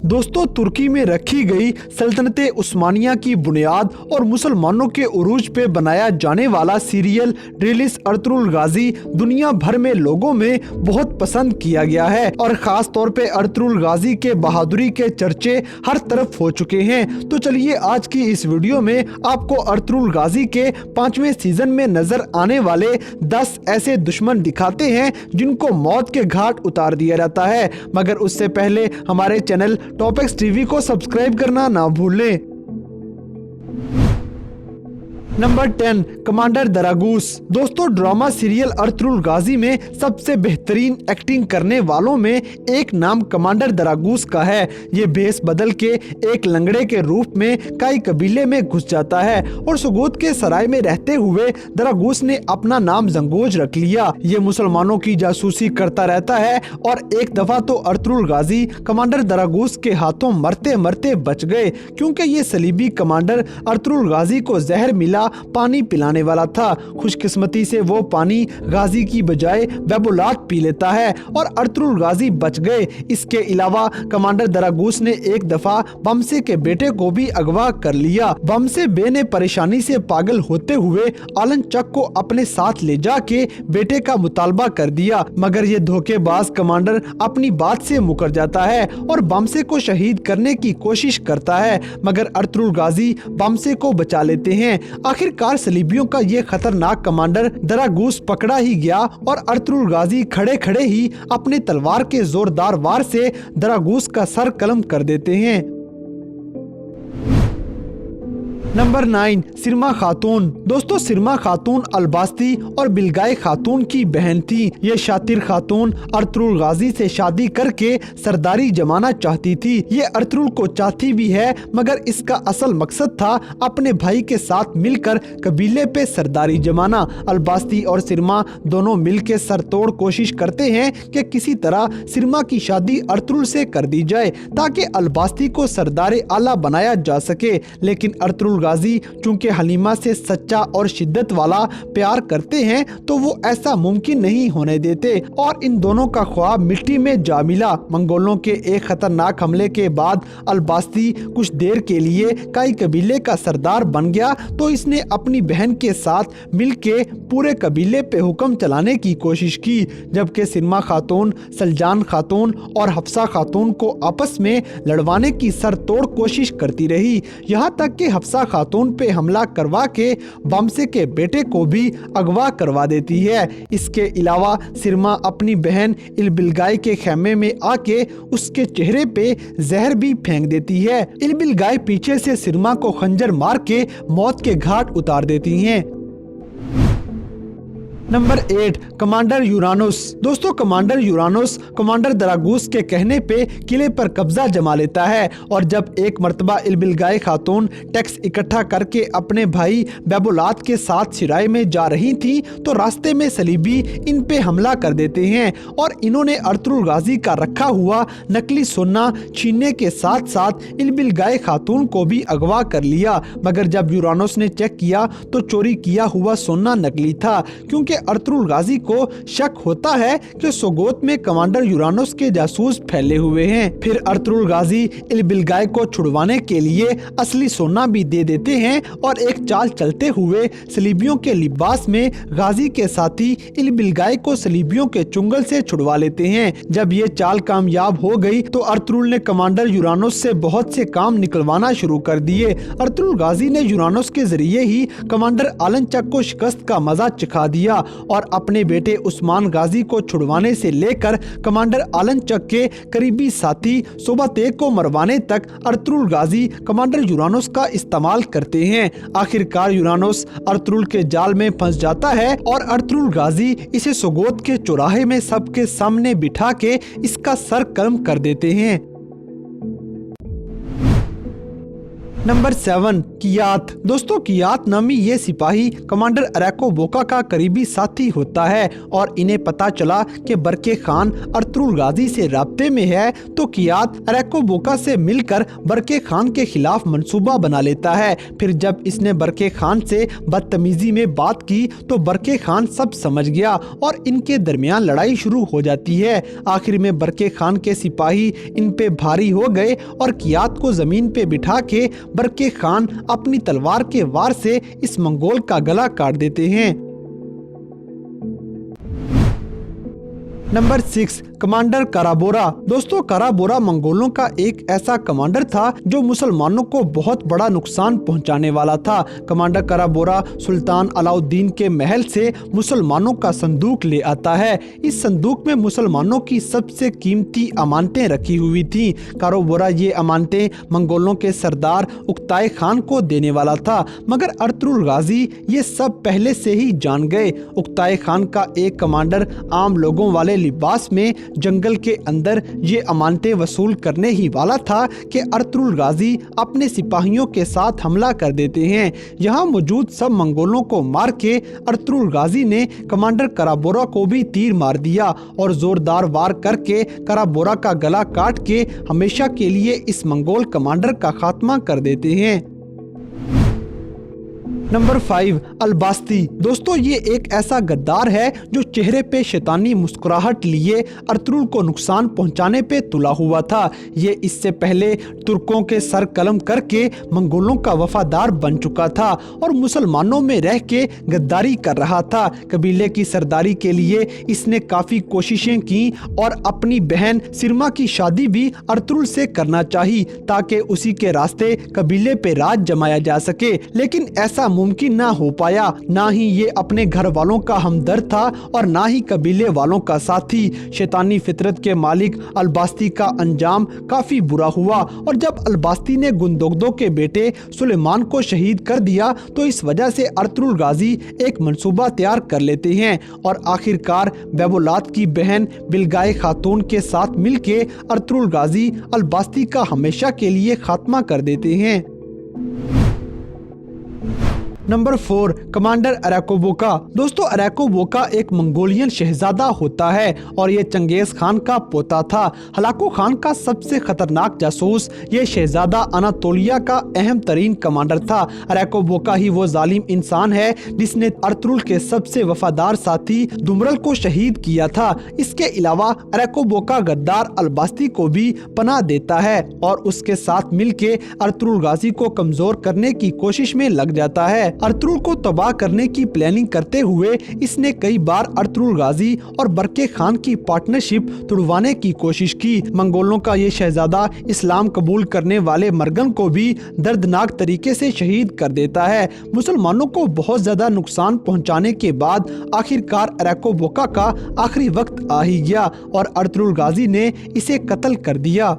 दोस्तों, तुर्की में रखी गई सल्तनत उस्मानिया की बुनियाद और मुसलमानों के उरूज पे बनाया जाने वाला सीरियल ड्रिलिस अर्तुगरुल गाजी दुनिया भर में लोगों में बहुत पसंद किया गया है और खास तौर पे अर्तुगरुल गाजी के बहादुरी के चर्चे हर तरफ हो चुके हैं। तो चलिए आज की इस वीडियो में आपको अर्तुगरुल गाजी के 5वें सीजन में नजर आने वाले 10 ऐसे दुश्मन दिखाते हैं जिनको मौत के घाट उतार दिया जाता है। मगर उससे पहले हमारे चैनल टॉपिक्स टीवी को सब्सक्राइब करना ना भूलें। Number 10, commander Daragus. दोस्तों, ड्रामा सीरियल अर्तुगरुल गाजी में सबसे बेहतरीन एक्टिंग करने वालों में एक नाम कमांडर दरागूस का है। ये भेस बदल के एक लंगड़े के रूप में कई कबीले में घुस जाता है और सुगोत के सराय में रहते हुए दरागूस ने अपना नाम जंगोज रख लिया। ये मुसलमानों की जासूसी करता रहता है और एक दफा तो अर्तुगरुल गाजी कमांडर दरागूस के हाथों मरते मरते बच गए, क्योंकि ये सलीबी कमांडर अर्तुगरुल गाजी को जहर मिला पानी पिलाने वाला था। खुशकिस्मती से वो पानी गाजी की बजाय बेबुलात पी लेता है और अर्तुगरुल गाजी बच गए। इसके अलावा कमांडर दरागूस ने एक दफा बमसे के बेटे को भी अगवा कर लिया। बमसे बे ने परेशानी से पागल होते हुए आलनचक को अपने साथ ले जाके बेटे का मुतालबा कर दिया, मगर ये धोखेबाज कमांडर अपनी बात से मुकर जाता है और बमसे को शहीद करने की कोशिश करता है, मगर अर्तुगरुल गाजी बमसे को बचा लेते हैं। आखिरकार सलीबियों का ये खतरनाक कमांडर दरागूस पकड़ा ही गया और अर्तुगरुल गाजी खड़े खड़े ही अपने तलवार के जोरदार वार से दरागूस का सर कलम कर देते हैं। नंबर 9, सिरमा खातून। दोस्तों, सिरमा खातून अलबास्ती और बिलगाई खातून की बहन थी। ये शातिर खातून अर्तुगरुल गाजी से शादी करके सरदारी जमाना चाहती थी। ये अर्तुगरुल को चाहती भी है, मगर इसका असल मकसद था अपने भाई के साथ मिलकर कबीले पे सरदारी जमाना। अलबास्ती और सिरमा दोनों मिलके सरतोड़ कोशिश करते हैं कि किसी तरह सिरमा की शादी अर्तुगरुल से कर दी जाए ताकि अलबास्ती को सरदार आला बनाया जा सके। लेकिन अर्तुगरुल गाजी चूंकि हलीमा से सच्चा और शिद्दत वाला प्यार करते हैं तो वो ऐसा मुमकिन नहीं होने देते और इन दोनों का ख्वाब मिट्टी में जा मिला। मंगोलों के एक खतरनाक हमले के बाद अलबास्ती कुछ देर के लिए कई कबीले का सरदार बन गया, तो इसने अपनी बहन के साथ मिलके पूरे कबीले पे हुक्म चलाने की कोशिश की, जबकि सिरमा खातून सलजान खातून और हफ्सा खातून को आपस में लड़वाने की सरतोड़ कोशिश करती रही, यहाँ तक कि हफ्सा खातून पे हमला करवा के बमसे के बेटे को भी अगवा करवा देती है। इसके अलावा सिरमा अपनी बहन इलबिलगाई के खेमे में आके उसके चेहरे पे जहर भी फेंक देती है। इलबिलगाई पीछे से सिरमा को खंजर मार के मौत के घाट उतार देती हैं। Number 8, commander Uranus. दोस्तों, कमांडर यूरानुस कमांडर दरागूस के कहने पे किले पर कब्जा जमा लेता है और जब एक मर्तबा इलबिलगाई खातून टैक्स इकट्ठा करके अपने भाई बेबुलात के साथ सिराय में जा रही थी तो रास्ते में सलीबी इन पे हमला कर देते हैं और इन्होंने अर्तुगरुल गाजी का रखा हुआ नकली सोना छीनने के साथ साथ इलबिलगाई खातून को भी अगवा कर लिया। मगर जब यूरानुस ने चेक किया तो चोरी किया हुआ सोना नकली था, क्योंकि अर्तुगरुल गाजी को शक होता है कि सोगोत में कमांडर यूरानुस के जासूस फैले हुए हैं। फिर अर्तुगरुल गाजी इलबिलगाई को छुड़वाने के लिए असली सोना भी दे देते हैं और एक चाल चलते हुए सलीबियों के लिबास में गाजी के साथी इलबिलगाई को सलीबियों के चुंगल से छुड़वा लेते हैं। जब ये चाल कामयाब हो गई तो अर्तुगरुल ने कमांडर यूरानुस से बहुत से काम निकलवाना शुरू कर दिए। अर्तुगरुल गाजी ने यूरानुस के जरिए ही कमांडर आलनचक को शिकस्त का मजा चखा दिया और अपने बेटे उस्मान गाजी को छुड़वाने से लेकर कमांडर आलनचक के करीबी साथी सोबातेग को मरवाने तक अर्तुगरुल गाजी कमांडर यूरानुस का इस्तेमाल करते हैं। आखिरकार यूरानुस अर्तुगरुल के जाल में फंस जाता है और अर्तुगरुल गाजी इसे सोगोत के चौराहे में सबके सामने बिठा के इसका सर कलम कर देते हैं। नंबर 7, कियात। दोस्तों, कियात नामी ये सिपाही कमांडर अरैको बोका का करीबी साथी होता है और इन्हें पता चला कि बरके खान अर्तुगरुल गाजी से राब्ते में है, तो कियात अरैको बोका से मिलकर बरके खान के खिलाफ मंसूबा बना लेता है। फिर जब इसने बरके खान से बदतमीजी में बात की तो बरके खान सब समझ गया और इनके दरमियान लड़ाई शुरू हो जाती है। आखिर में बरके खान के सिपाही इन पे भारी हो गए और कियात को जमीन पे बिठा के बरके खान अपनी तलवार के वार से इस मंगोल का गला काट देते हैं। Number 6, commander Karabora. दोस्तों, काराबोरा मंगोलों का एक ऐसा कमांडर था जो मुसलमानों को बहुत बड़ा नुकसान पहुंचाने वाला था। कमांडर काराबोरा सुल्तान अलाउद्दीन के महल से मुसलमानों का संदूक ले आता है। इस संदूक में मुसलमानों की सबसे कीमती अमानतें रखी हुई थी। काराबोरा ये अमानतें मंगोलों के सरदार उक्ताई खान को देने वाला था, मगर अर्तुगरुल गाजी ये सब पहले से ही जान गए। उक्ताई खान का एक कमांडर आम लोगों वाले लिबास में जंगल के अंदर ये अमानतें वसूल करने ही वाला था कि अर्तुगरुल गाजी अपने सिपाहियों के साथ हमला कर देते हैं। यहाँ मौजूद सब मंगोलों को मार के अर्तुगरुल गाजी ने कमांडर काराबोरा को भी तीर मार दिया और जोरदार वार करके काराबोरा का गला काट के हमेशा के लिए इस मंगोल कमांडर का खात्मा कर देते हैं। नंबर 5, अलबास्ती। दोस्तों, ये एक ऐसा गद्दार है जो चेहरे पे शैतानी मुस्कुराहट लिए अर्तुगरुल को नुकसान पहुंचाने पे तुला हुआ था। ये इससे पहले तुर्कों के सर कलम करके मंगोलों का वफादार बन चुका था और मुसलमानों में रह के गद्दारी कर रहा था। कबीले की सरदारी के लिए इसने काफी कोशिशें की और अपनी बहन सिरमा की शादी भी अर्तुगरुल से करना चाही ताकि उसी के रास्ते कबीले पे राज जमाया जा सके, लेकिन ऐसा मुमकिन ना हो पाया। ना ही ये अपने घर वालों का हमदर्द था और ना ही कबीले वालों का साथी। शैतानी फितरत के मालिक अलबास्ती का अंजाम काफी बुरा हुआ और जब अलबास्ती ने गुंदोगदो के बेटे सुलेमान को शहीद कर दिया तो इस वजह से अर्तुगरुल गाजी एक मंसूबा तैयार कर लेते हैं और आखिरकार बैबुलात की बहन बिलगाए खातून के साथ मिलके अर्तुगरुल गाजी अलबास्ती का हमेशा के लिए खात्मा कर देते हैं। नंबर 4, कमांडर अरैको बोका। दोस्तों, अरैको बोका एक मंगोलियन शहजादा होता है और ये चंगेज खान का पोता था। हलाको खान का सबसे खतरनाक जासूस ये शहजादा अनातोलिया का अहम तरीन कमांडर था। अरैको बोका ही वो जालिम इंसान है जिसने अर्तुगरुल के सबसे वफादार साथी दुमरल को शहीद किया था। इसके अलावा अरैको बोका गद्दार अलबास्ती को भी पनाह देता है और उसके साथ मिलके अर्तुगरुल गाजी को कमजोर करने की कोशिश में लग जाता है। अर्तुगरुल को तबाह करने की प्लानिंग करते हुए इसने कई बार अर्तुगरुल गाजी और बरके खान की पार्टनरशिप तुड़वाने की कोशिश की। मंगोलों का ये शहजादा इस्लाम कबूल करने वाले मर्गन को भी दर्दनाक तरीके से शहीद कर देता है। मुसलमानों को बहुत ज्यादा नुकसान पहुंचाने के बाद आखिरकार अरैको बोका का आखिरी वक्त आ ही गया और अर्तुगरुल गाजी ने इसे कत्ल कर दिया।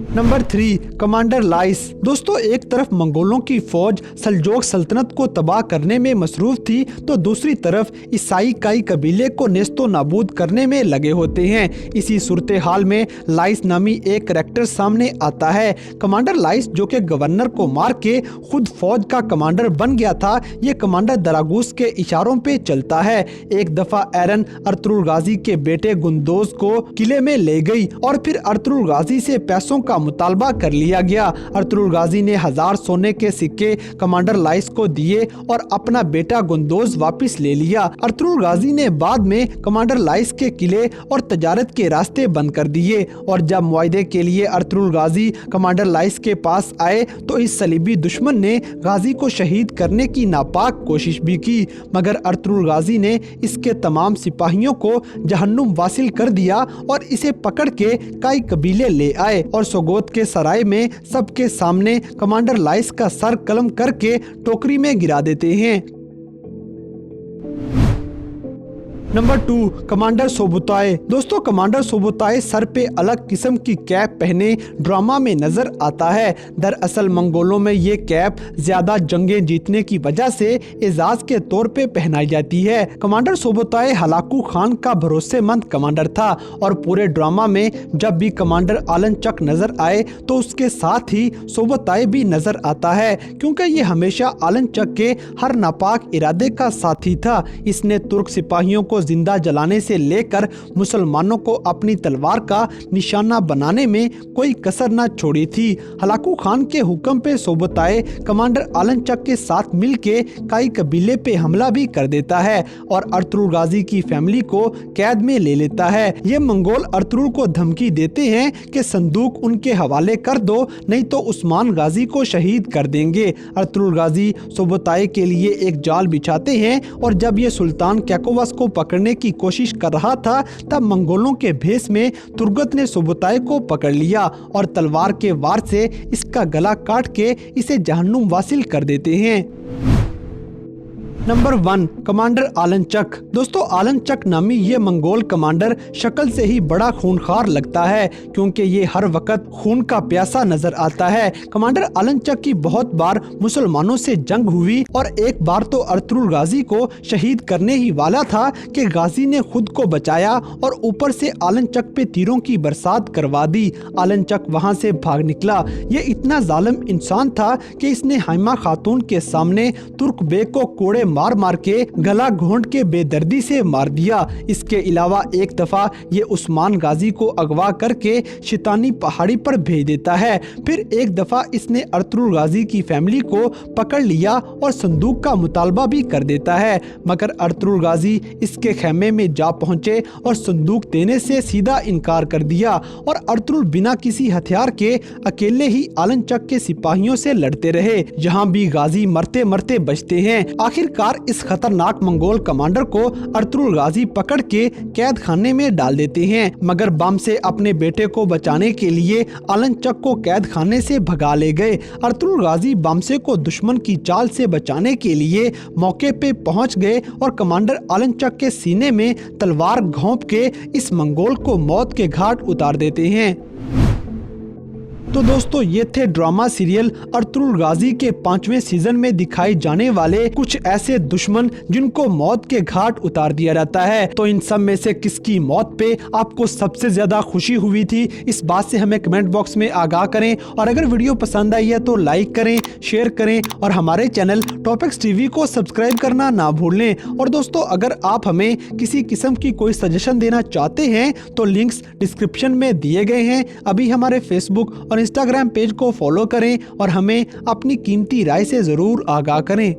नंबर 3, कमांडर लाइस। दोस्तों, एक तरफ मंगोलों की फौज सल्जोक सल्तनत को तबाह करने में मसरूफ थी तो दूसरी तरफ ईसाई काई कबीले को नेस्तो नाबूद करने में लगे होते हैं। इसी सूरत हाल में लाइस नामी एक कैरेक्टर सामने आता है। कमांडर लाइस जो कि गवर्नर को मार के खुद फौज का कमांडर बन गया था, ये कमांडर दरागूस के इशारों पे चलता है। एक दफा एरन अर्तुगरुल गाजी के बेटे गुंदोज को किले में ले गई और फिर अर्तुगरुल गाजी से पैसों का मुतालबा कर लिया गया। अर्तुगरुल गाजी ने 1000 सोने के सिक्के कमांडर लाइस को दिए और अपना बेटा गुंदोज वापस ले लिया। अर्तुगरुल गाजी ने बाद में कमांडर लाइस के किले और तजारत के रास्ते बंद कर दिए और जब मुआहदे के लिए अर्तुगरुल गाजी कमांडर लाइस के पास आए तो इस सलीबी दुश्मन ने गाजी को शहीद करने की नापाक कोशिश भी की, मगर अर्तुगरुल गाजी ने इसके तमाम सिपाहियों को जहन्नुम वासिल कर दिया और इसे पकड़ के कई कबीले ले आए और सोगोत के सराय में सबके सामने कमांडर लाइस का सर कलम करके टोकरी में गिरा देते हैं। Number 2, commander Subutai. दोस्तों, कमांडर सोबुताई सर पे अलग किस्म की कैप पहने ड्रामा में नजर आता है। दरअसल मंगोलों में ये कैप ज्यादा जंगें जीतने की वजह से एजाज के तौर पे पहनाई जाती है। कमांडर सोबुताई हलाकू खान का भरोसेमंद कमांडर था और पूरे ड्रामा में जब भी कमांडर आलनचक नजर आए तो उसके साथ ही सोबुताई भी नजर आता है, क्योंकि ये हमेशा आलनचक के हर नापाक इरादे का साथी था। इसने तुर्क सिपाहियों को जिंदा जलाने से लेकर मुसलमानों को अपनी तलवार का निशाना बनाने में कोई कसर न छोड़ी थी। हलाकू खान के हुक्म पे सोबुताई कमांडर आलनचक के साथ मिलके काई कबीले पे हमला भी कर देता है और अर्तुगरुल गाजी की फैमिली को कैद में ले लेता है। ये मंगोल अर्तुगरुल को धमकी देते हैं कि संदूक उनके हवाले कर दो, नहीं तो उस्मान गाजी को शहीद कर देंगे। अर्तुगरुल गाजी सोबुताई के लिए एक जाल बिछाते हैं और जब ये सुल्तान कैकोवस को पकड़ने की कोशिश कर रहा था तब मंगोलों के भेष में तुर्गत ने सोबुताई को पकड़ लिया और तलवार के वार से इसका गला काट के इसे जहन्नुम वासिल कर देते हैं। Number 1, commander Alanchak. दोस्तों, आलनचक नामी ये मंगोल कमांडर शक्ल से ही बड़ा खूनखार लगता है, क्योंकि ये हर वक्त खून का प्यासा नजर आता है। कमांडर आलनचक की बहुत बार मुसलमानों से जंग हुई और एक बार तो अर्तुगरुल गाजी को शहीद करने ही वाला था कि गाजी ने खुद को बचाया और ऊपर से आलनचक पे तीरों की बरसात करवा दी। आलनचक वहां से भाग निकला। ये इतना जालिम इंसान था कि इसने हाइमा खातून के सामने तुर्क बेग को कोड़े मार मार के गला घोंट के बेदर्दी से मार दिया। इसके अलावा एक दफा ये उस्मान गाजी को अगवा करके शितानी पहाड़ी पर भेज देता है। फिर एक दफा इसने अर्तुगरुल गाजी की फैमिली को पकड़ लिया और संदूक का मुतालबा भी कर देता है, मगर अर्तुगरुल गाजी इसके खेमे में जा पहुंचे और संदूक देने से सीधा इनकार कर दिया और अर्तुगरुल बिना किसी हथियार के अकेले ही आलनचक के सिपाहियों से लड़ते रहे, जहां भी गाजी मरते मरते बचते हैं। आखिरकार इस खतरनाक मंगोल कमांडर को अर्तुगरुल गाजी पकड़ के कैद खाने में डाल देते हैं, मगर बम से अपने बेटे को बचाने के लिए आलनचक को कैद खाने से भगा ले गए। अर्तुगरुल गाजी बमसे को दुश्मन की चाल से बचाने के लिए मौके पे पहुंच गए और कमांडर आलनचक के सीने में तलवार घोंप के इस मंगोल को मौत के घाट उतार देते हैं। तो दोस्तों, ये थे ड्रामा सीरियल अर्तुगरुल गाजी के 5वें सीजन में दिखाई जाने वाले कुछ ऐसे दुश्मन जिनको मौत के घाट उतार दिया जाता है। तो इन सब में से किसकी मौत पे आपको सबसे ज्यादा खुशी हुई थी, इस बात से हमें कमेंट बॉक्स में आगाह करें। और अगर वीडियो पसंद आई है तो लाइक करें, शेयर करें और हमारे चैनल टॉपिक्स टीवी को सब्सक्राइब करना ना भूलें। और दोस्तों, अगर आप हमें किसी किस्म की कोई सजेशन देना चाहते हैं तो लिंक्स डिस्क्रिप्शन में दिए गए हैं। अभी हमारे फेसबुक और इंस्टाग्राम पेज को फॉलो करें और हमें अपनी कीमती राय से जरूर आगाह करें।